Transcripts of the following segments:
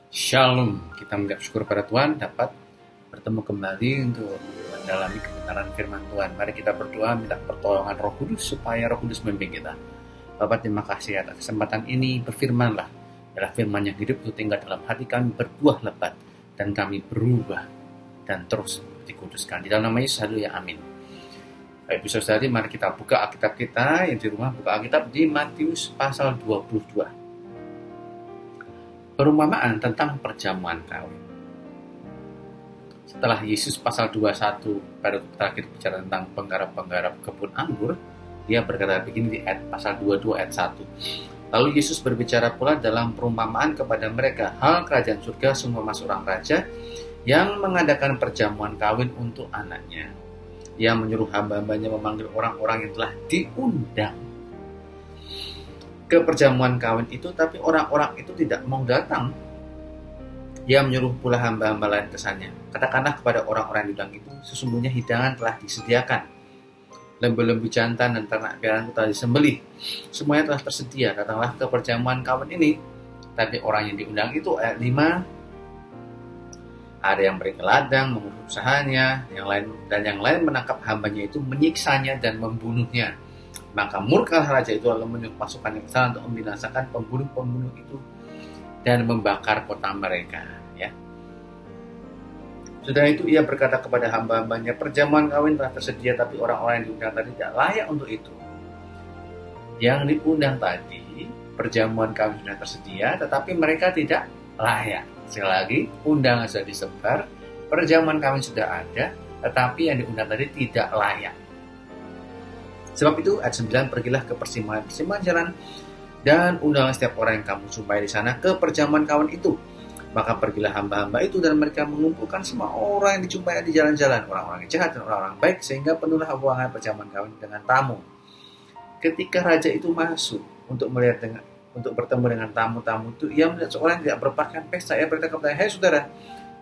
Shalom, kita mengucap syukur pada Tuhan dapat bertemu kembali untuk mendalami kebenaran firman Tuhan. Mari kita berdoa minta pertolongan Roh Kudus supaya Roh Kudus membimbing kita. Bapak, terima kasih atas kesempatan ini. Berfirmanlah, adalah firman yang hidup itu tinggal dalam hati kami, berbuah lebat dan kami berubah dan terus dikuduskan. Di dalam nama Yesus, haleluya, amin. Baik, saudari, mari kita buka Alkitab kita yang di rumah, buka Alkitab di Matius pasal 22. Perumpamaan tentang perjamuan kawin. Setelah Yesus pasal 21 pada terakhir bicara tentang penggarap-penggarap kebun anggur, dia berkata begini di pasal 22 ayat 1. Lalu Yesus berbicara pula dalam perumpamaan kepada mereka, hal kerajaan surga seumpama seorang raja yang mengadakan perjamuan kawin untuk anaknya. Ia menyuruh hamba-hambanya memanggil orang-orang yang telah diundang ke perjamuan kawin itu, tapi orang-orang itu tidak mau datang. Ia menyuruh pula hamba-hamba lain kesannya, katakanlah kepada orang-orang yang diundang itu, sesungguhnya hidangan telah disediakan. Lembu-lembu jantan dan ternak peliharaan telah disembelih. Semuanya telah tersedia, datanglah ke perjamuan kawin ini. Tapi orang yang diundang itu, ayat 5, ada yang beri ke ladang, mengurus usahanya, yang lain menangkap hambanya itu, menyiksanya dan membunuhnya. Maka murkalah raja itu lalu menyuruh pasukan yang besar untuk membinasakan pembunuh-pembunuh itu dan membakar kota mereka. Ya. Sudah itu ia berkata kepada hamba-hambanya, perjamuan kawin telah tersedia, tapi orang-orang yang diundang tadi tidak layak untuk itu. Yang diundang tadi, perjamuan kawin sudah tersedia, tetapi mereka tidak layak. Sekali lagi, undangan sudah disebar, perjamuan kawin sudah ada, tetapi yang diundang tadi tidak layak. Sebab itu, ayat 9, pergilah ke persimpangan jalan dan undanglah setiap orang yang kamu jumpai di sana ke perjamuan kawin itu. Maka pergilah hamba-hamba itu dan mereka mengumpulkan semua orang yang dijumpai di jalan-jalan, orang-orang yang jahat dan orang-orang baik, sehingga penuhlah ruangan perjamuan kawin dengan tamu. Ketika raja itu masuk untuk bertemu dengan tamu-tamu itu, ia melihat seorang yang tidak berpakaian pesta. Ia berkata kepada, hei saudara,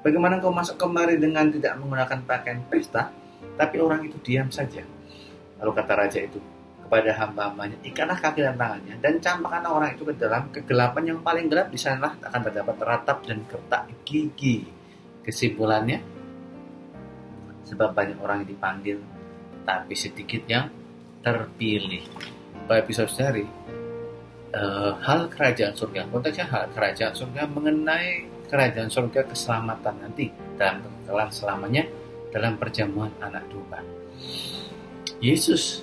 bagaimana kau masuk kemari dengan tidak menggunakan pakaian pesta? Tapi orang itu diam saja. Lalu kata raja itu kepada hamba-hambanya, ikatlah kaki dan tangannya dan campakkanlah orang itu ke dalam kegelapan yang paling gelap, di sanalah akan terdapat ratap dan kertak gigi. Kesimpulannya, sebab banyak orang yang dipanggil tapi sedikit yang terpilih. Bapak saudari, hal kerajaan surga, konteksnya hal kerajaan surga mengenai kerajaan surga keselamatan nanti dalam kekekalan selamanya dalam perjamuan anak domba. Yesus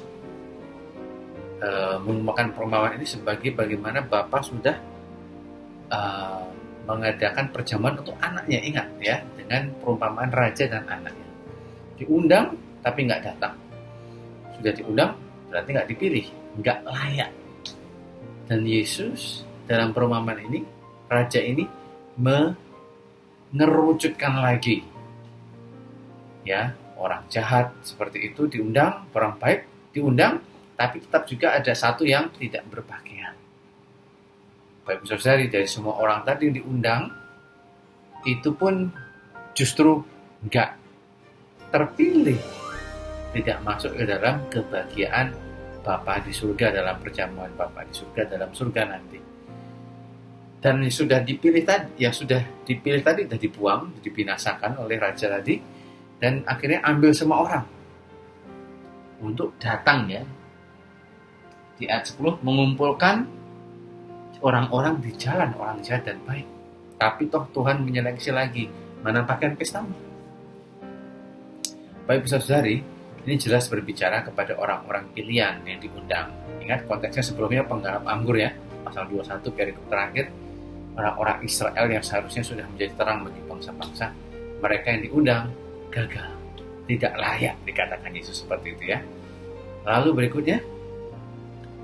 menggunakan perumpamaan ini sebagai bagaimana Bapa sudah mengadakan perjamuan untuk anaknya. Ingat ya, dengan perumpamaan raja dan anaknya. Diundang tapi nggak datang. Sudah diundang berarti nggak dipilih, nggak layak. Dan Yesus dalam perumpamaan ini, raja ini mengerucutkan lagi, ya, orang jahat seperti itu diundang, orang baik diundang, tapi tetap juga ada satu yang tidak berpakaian. Baik saudari, dari semua orang tadi yang diundang, itu pun justru enggak terpilih, tidak masuk ke dalam kebahagiaan Bapa di surga, dalam perjamuan Bapa di surga, dalam surga nanti. Dan yang sudah dipilih tadi, sudah dibuang, dibinasakan oleh raja tadi, dan akhirnya ambil semua orang untuk datang, ya. Di ayat 10, mengumpulkan orang-orang di jalan, orang jahat dan baik. Tapi toh Tuhan menyeleksi lagi, mana pakaian pestamu. Baik saudari, ini jelas berbicara kepada orang-orang pilihan yang diundang. Ingat konteksnya sebelumnya penggarap anggur, ya, pasal 21 perikop terakhir, orang-orang Israel yang seharusnya sudah menjadi terang bagi bangsa-bangsa, mereka yang diundang gagal, tidak layak, dikatakan Yesus seperti itu, ya. Lalu berikutnya,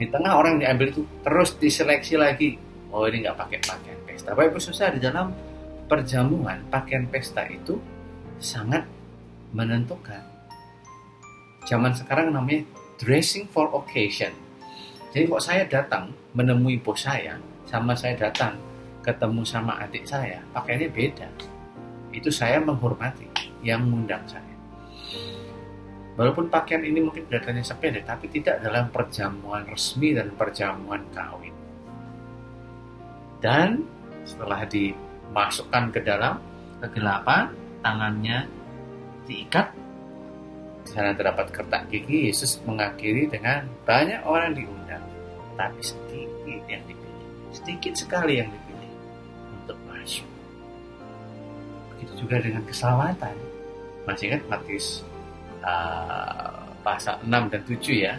di tengah orang yang diambil itu terus diseleksi lagi. Oh, ini nggak pakai pakaian pesta. Baik saudara, di dalam perjamuan pakaian pesta itu sangat menentukan. Zaman sekarang namanya dressing for occasion. Jadi kok saya datang menemui bos saya, sama saya datang ketemu sama adik saya, pakaiannya beda. Itu saya menghormati yang mengundang saya. Walaupun pakaian ini mungkin kelihatannya sepele, tapi tidak dalam perjamuan resmi dan perjamuan kawin. Dan setelah masukkan ke dalam kegelapan, tangannya diikat. Di sana terdapat kertak gigi. Yesus mengakhiri dengan banyak orang diundang, tapi sedikit yang dipilih, sedikit sekali yang dipilih untuk masuk. Begitu juga dengan keselamatan. Masih ingat Matius pasal 6 dan 7 ya?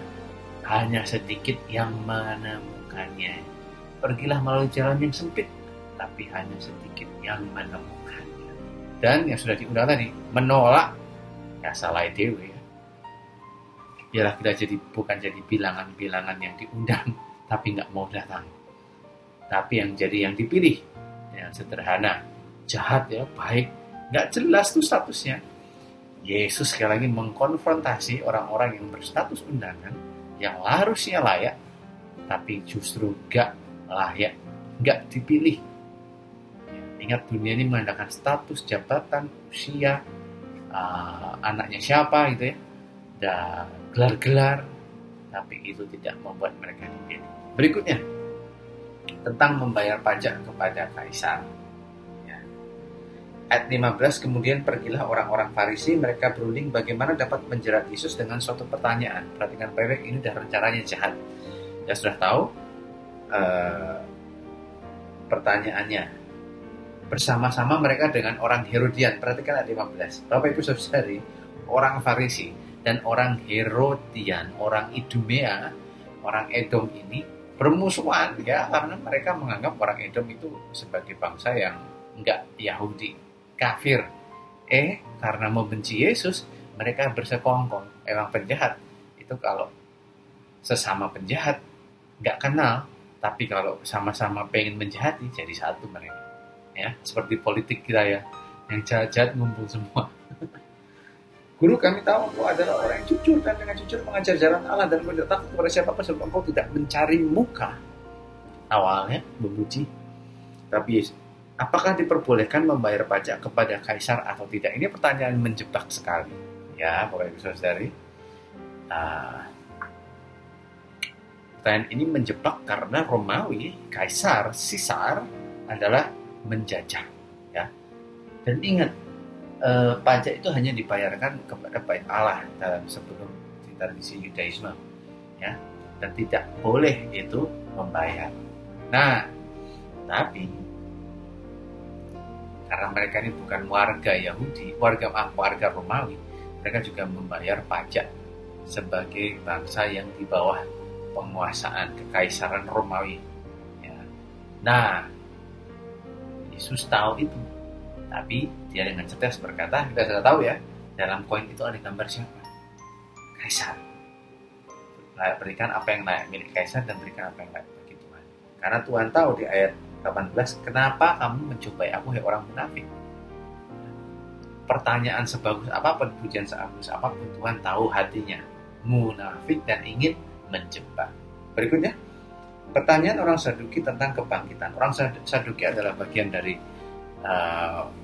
Hanya sedikit yang menemukannya. Pergilah melalui jalan yang sempit, tapi hanya sedikit yang menemukannya. Dan yang sudah diundang tadi, menolak, ya salah dewe ya. Biarlah kita bukan jadi bilangan-bilangan yang diundang, tapi nggak mau datang. Tapi yang dipilih, yang sederhana, jahat ya, baik, nggak jelas tuh statusnya. Yesus sekali lagi mengkonfrontasi orang-orang yang berstatus undangan, yang harusnya layak, tapi justru gak layak, gak dipilih. Ingat, dunia ini mengandalkan status, jabatan, usia, anaknya siapa gitu ya, dan gelar-gelar, tapi itu tidak membuat mereka dipilih. Berikutnya, tentang membayar pajak kepada kaisar. Ayat 15, kemudian pergilah orang-orang Farisi, mereka berunding bagaimana dapat menjerat Yesus dengan suatu pertanyaan. Perhatikan baik, ini dah rencananya jahat. Ya sudah tahu pertanyaannya. Bersama-sama mereka dengan orang Herodian. Perhatikan ayat 15. Bapak Ibu Saudari, orang Farisi dan orang Herodian, orang Idumea, orang Edom ini bermusuhan ya, karena mereka menganggap orang Edom itu sebagai bangsa yang enggak Yahudi, kafir. Karena membenci Yesus, mereka bersekongkol. Emang penjahat itu kalau sesama penjahat nggak kenal, tapi kalau sama-sama pengen menjahati jadi satu mereka. Ya, seperti politik kita ya, yang jahat-jahat ngumpul semua. Guru, kami tahu engkau adalah orang yang jujur dan dengan jujur mengajar jalan Allah dan tidak takut kepada siapapun sebab engkau tidak mencari muka. Awalnya memuji, tapi apakah diperbolehkan membayar pajak kepada kaisar atau tidak? Ini pertanyaan menjebak sekali. Ya, Bapak Ibu Saudari. Pertanyaan ini menjebak karena Romawi, kaisar, Caesar adalah menjajah. Ya. Dan ingat, pajak itu hanya dibayarkan kepada bait Allah dalam sebelum tradisi Yudaisme. Ya. Dan tidak boleh itu membayar. Nah, tapi karena mereka ini bukan warga Yahudi, warga Romawi, mereka juga membayar pajak sebagai bangsa yang di bawah penguasaan kekaisaran Romawi. Ya. Nah, Yesus tahu itu, tapi dia dengan cerdas berkata, kita sudah tahu ya, dalam koin itu ada gambar siapa? Kaisar. Berikan apa yang layak milik kaisar dan berikan apa yang layak bagi Tuhan. Karena Tuhan tahu di ayat 18, kenapa kamu mencobai aku, hai orang munafik? Pertanyaan sebagus apapun, pujian sebagus apapun, Tuhan tahu hatinya munafik dan ingin menjebak. Berikutnya, pertanyaan orang Saduki tentang kebangkitan. Orang Saduki adalah bagian dari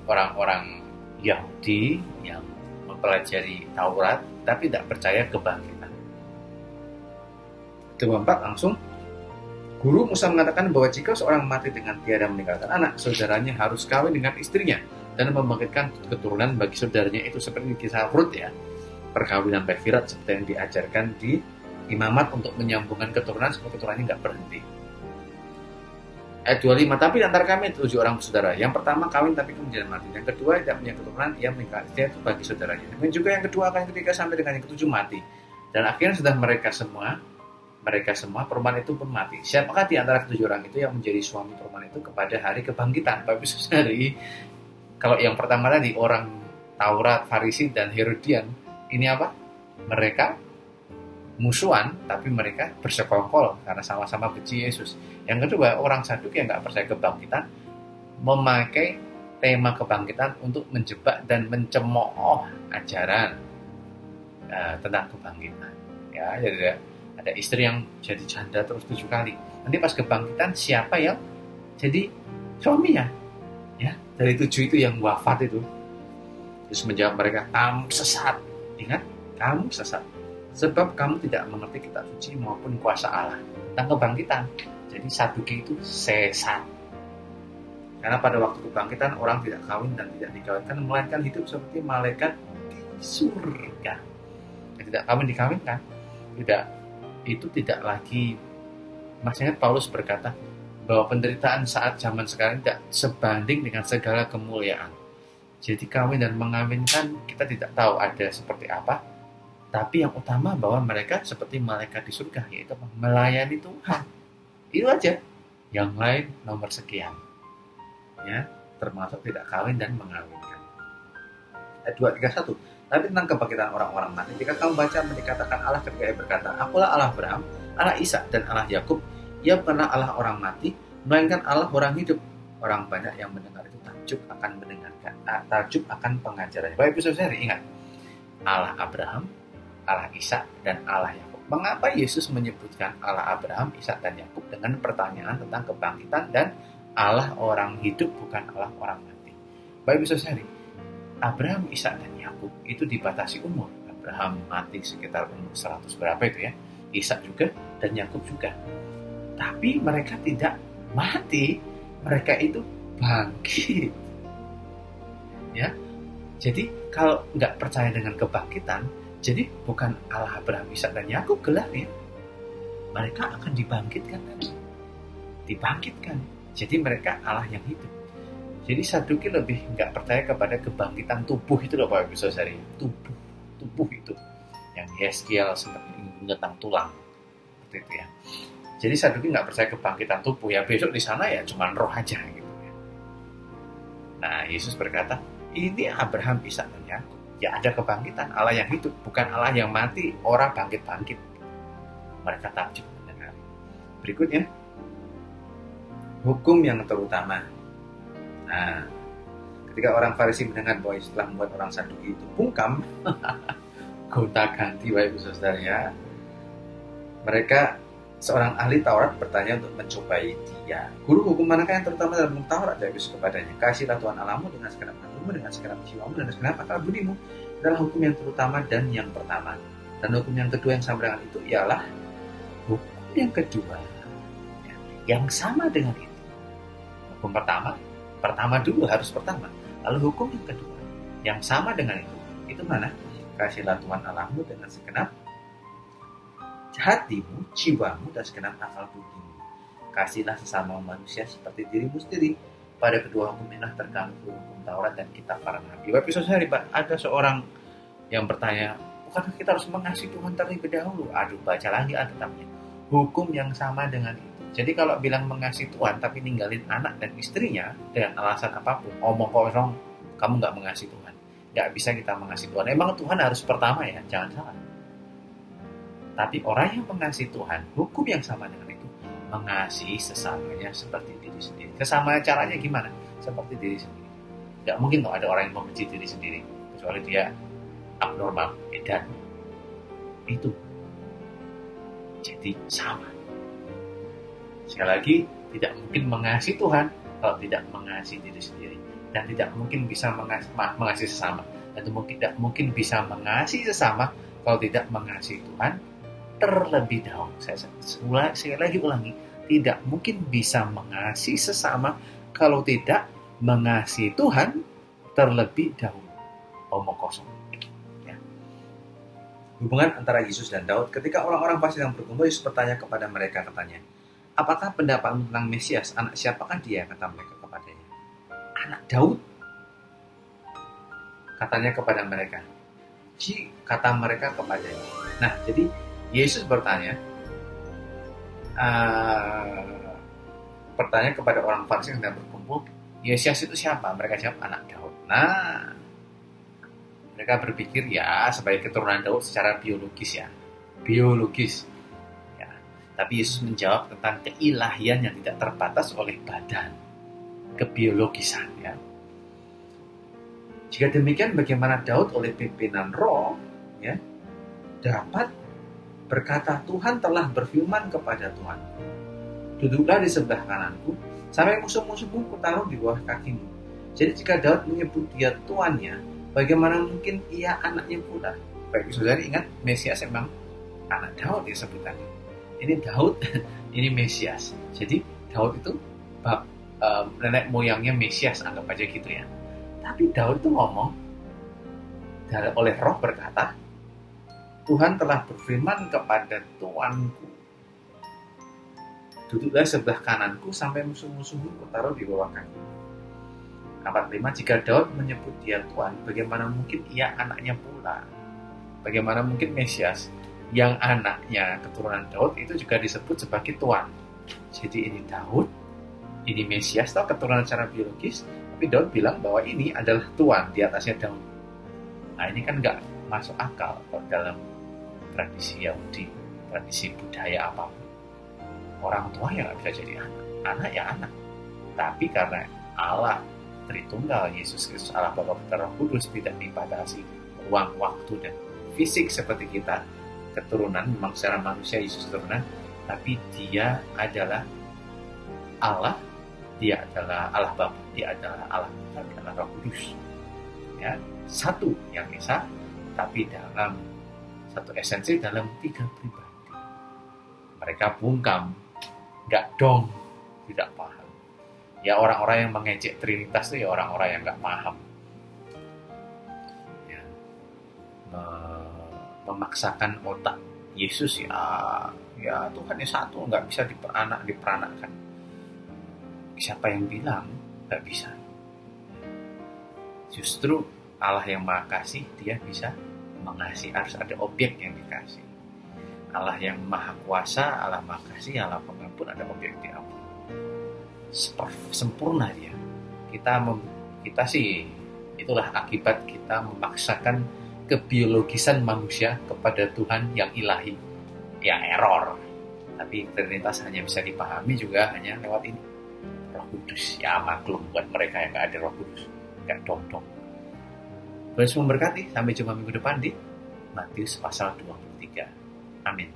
orang-orang Yahudi yang mempelajari Taurat tapi tidak percaya kebangkitan. 24 langsung, Guru, Musa mengatakan bahwa jika seorang mati dengan tiada meninggalkan anak, saudaranya harus kawin dengan istrinya dan membangkitkan keturunan bagi saudaranya. Itu seperti kisah Rut ya, perkawinan Befirat seperti yang diajarkan di imamat untuk menyambungkan keturunan supaya keturunannya nggak berhenti. Ayat 25, tapi antara kami 7 orang saudara. Yang pertama kawin tapi kemudian mati. Yang kedua tidak punya keturunan, ia menikah istri itu bagi saudaranya. Dan juga yang kedua, yang ketiga sampai dengan yang ketujuh mati. Dan akhirnya sudah mereka semua perempuan itu pun mati. Siapakah di antara ketujuh orang itu yang menjadi suami perempuan itu kepada hari kebangkitan? Bapak Ibu Saudari, kalau yang pertama tadi orang Taurat, Farisi dan Herodian, ini apa? Mereka musuhan, tapi mereka bersekongkol karena sama-sama benci Yesus. Yang kedua, orang Saduki yang nggak percaya kebangkitan memakai tema kebangkitan untuk menjebak dan mencemooh ajaran tentang kebangkitan. Ya, jadi ada istri yang jadi janda terus 7 kali. Nanti pas kebangkitan siapa yang jadi suaminya? Ya, dari 7 itu yang wafat itu. Terus menjawab mereka, kamu sesat. Ingat, kamu sesat. Sebab kamu tidak mengerti kitab suci maupun kuasa Allah tentang kebangkitan. Jadi Saduki itu sesat. Karena pada waktu kebangkitan orang tidak kawin dan tidak dikawinkan, melainkan hidup seperti malaikat di surga. Tidak kawin dikawinkan, tidak, itu tidak lagi. Masih ingat Paulus berkata bahwa penderitaan saat zaman sekarang tidak sebanding dengan segala kemuliaan. Jadi kawin dan mengawinkan kita tidak tahu ada seperti apa, tapi yang utama bahwa mereka seperti malaikat di surga, yaitu melayani Tuhan. Itu aja. Yang lain nomor sekian, ya, termasuk tidak kawin dan mengawinkan. Ayat 2:31. Tapi tentang kebangkitan orang-orang mati, jika kamu baca dikatakan Allah ketika ia berkata, Akulah Allah Abraham, Allah Ishak dan Allah Yakub. Ia bukanlah Allah orang mati, melainkan Allah orang hidup. Orang banyak yang mendengar itu takjub akan pengajarannya. Baik, saudara, ingat, Allah Abraham, Allah Ishak dan Allah Yakub. Mengapa Yesus menyebutkan Allah Abraham, Ishak dan Yakub dengan pertanyaan tentang kebangkitan dan Allah orang hidup bukan Allah orang mati? Baik, saudara, Abraham, Ishak dan Yakub itu dibatasi umur. Abraham mati sekitar umur 100 berapa itu ya. Ishak juga dan Yakub juga. Tapi mereka tidak mati, mereka itu bangkit. Ya. Jadi kalau nggak percaya dengan kebangkitan, jadi bukan Allah Abraham, Ishak dan Yakub gelarnya. Mereka akan dibangkitkan lagi. Dibangkitkan. Jadi mereka Allah yang hidup. Jadi Saduki lebih nggak percaya kepada kebangkitan tubuh itu loh Bapak Ibu Saudara. Tubuh itu yang Yeskiel seperti tentang tulang seperti itu ya. Jadi Saduki nggak percaya kebangkitan tubuh ya, besok di sana ya cuman roh aja gitu ya. Nah Yesus berkata, ini Abraham, Ishak dan Yakub. Ya ada kebangkitan, Allah yang hidup, bukan Allah yang mati, orang bangkit-bangkit. Mereka takjub mendengar. Berikutnya, hukum yang terutama. Nah, ketika orang Farisi mendengar bahwa setelah membuat orang Saduki itu bungkam, gonta-ganti Bapak Ibu Saudara ya. Mereka, seorang ahli Taurat bertanya untuk mencobai dia. Guru, hukum manakah yang terutama dalam Taurat? Jawab Yesus kepadanya, kasihlah Tuhan Allahmu dengan segenap hatimu, dengan segenap jiwamu, dan dengan segenap akal budimu. Adalah hukum yang terutama dan yang pertama. Dan hukum yang kedua yang sama dengan itu ialah hukum yang kedua yang sama dengan itu. Hukum pertama dulu harus pertama. Lalu hukum yang kedua yang sama dengan itu mana? Kasihlah Tuhan Allahmu dengan segenap hatimu, jiwamu, dan segenap akal budimu. Kasihlah sesama manusia seperti dirimu sendiri. Pada kedua hukum inilah terkandung hukum Taurat dan kitab para nabi. Bapak Saudara, ada seorang yang bertanya, bukankah kita harus mengasihi Tuhan terlebih dahulu? Aduh, baca lagi Alkitabnya. Hukum yang sama dengan itu. Jadi kalau bilang mengasihi Tuhan tapi ninggalin anak dan istrinya dengan alasan apapun, omong kosong, kamu nggak mengasihi Tuhan. Nggak bisa kita mengasihi Tuhan. Emang Tuhan harus pertama ya, jangan salah. Tapi orang yang mengasihi Tuhan, hukum yang sama dengan itu, mengasihi sesamanya seperti diri sendiri. Kesamaan caranya gimana? Seperti diri sendiri. Nggak mungkin kok ada orang yang membenci diri sendiri, kecuali dia abnormal, edan. Itu. Jadi sama. Sekali lagi, tidak mungkin mengasihi Tuhan kalau tidak mengasihi diri sendiri. Dan tidak mungkin bisa mengasihi sesama. Dan tidak mungkin bisa mengasihi sesama kalau tidak mengasihi Tuhan terlebih dahulu. Saya lagi ulangi, tidak mungkin bisa mengasihi sesama kalau tidak mengasihi Tuhan terlebih dahulu. Omong kosong. Ya. Hubungan antara Yesus dan Daud. Ketika orang-orang fasik yang berkumpul, Yesus bertanya kepada mereka, katanya, apakah pendapatmu tentang Mesias? Anak siapakah dia? Kata mereka kepadanya. Anak Daud. Katanya kepada mereka. Kata mereka kepadanya. Nah, jadi Yesus bertanya kepada orang Farisi yang berkumpul, Mesias itu siapa? Mereka jawab anak Daud. Nah, mereka berpikir ya sebagai keturunan Daud secara biologis ya. Tapi Yesus menjawab tentang keilahian yang tidak terbatas oleh badan, kebiologisan ya. Jika demikian, bagaimana Daud oleh pimpinan roh ya dapat berkata, Tuhan telah berfirman kepada Tuhan, duduklah di sebelah kananku sampai musuh-musuhmu kutaruh di bawah kakimu. Jadi jika Daud menyebut dia tuannya, bagaimana mungkin ia anaknya pula? Baik saudara, ingat Mesias memang anak Daud ya sebutannya. Ini Daud, ini Mesias. Jadi Daud itu nenek moyangnya Mesias, anggap aja gitu ya. Tapi Daud itu ngomong, oleh Roh berkata, Tuhan telah berfirman kepada Tuanku, duduklah sebelah kananku sampai musuh-musuhmu kutaruh di bawah kaki. 45, jika Daud menyebut dia Tuhan, bagaimana mungkin ia anaknya pula? Bagaimana mungkin Mesias yang anaknya keturunan Daud itu juga disebut sebagai Tuhan? Jadi ini Daud, ini Mesias, atau keturunan secara biologis, tapi Daud bilang bahwa ini adalah Tuhan di atasnya Daud. Nah ini kan nggak masuk akal kalau dalam tradisi Yahudi, tradisi budaya apapun. Orang tua ya nggak bisa jadi anak, anak ya anak. Tapi karena Allah Tritunggal, Yesus Kristus Allah Bapa Putra Roh Kudus tidak dibatasi ruang, waktu, dan fisik seperti kita, keturunan, memang secara manusia Yesus keturunan, tapi dia adalah Allah, dia adalah Allah Bapa, dia adalah Allah Putra, dia adalah Roh Kudus. Ya, satu yang esa, tapi dalam satu esensi, dalam tiga pribadi. Mereka bungkam, nggak dong, tidak paham. Ya orang-orang yang mengejek Trinitas itu ya orang-orang yang nggak paham. Ya, memaksakan otak Yesus ya Tuhan yang satu, nggak bisa diperanakkan. Siapa yang bilang nggak bisa? Justru Allah yang Maha Kasih, dia bisa mengasihi, harus ada objek yang dikasih. Allah yang Maha Kuasa, Allah Maha Kasih, Allah Pengampun, ada objek diampun. Sempurna dia. Kita sih, itulah akibat kita memaksakan kebiologisan manusia kepada Tuhan yang ilahi. Ya error. Tapi Trinitas hanya bisa dipahami juga hanya lewat ini, Roh Kudus. Ya maklum buat mereka yang gak ada Roh Kudus, gak dong. Tuhan memberkati. Sampai jumpa minggu depan di Matius pasal 23. Amin.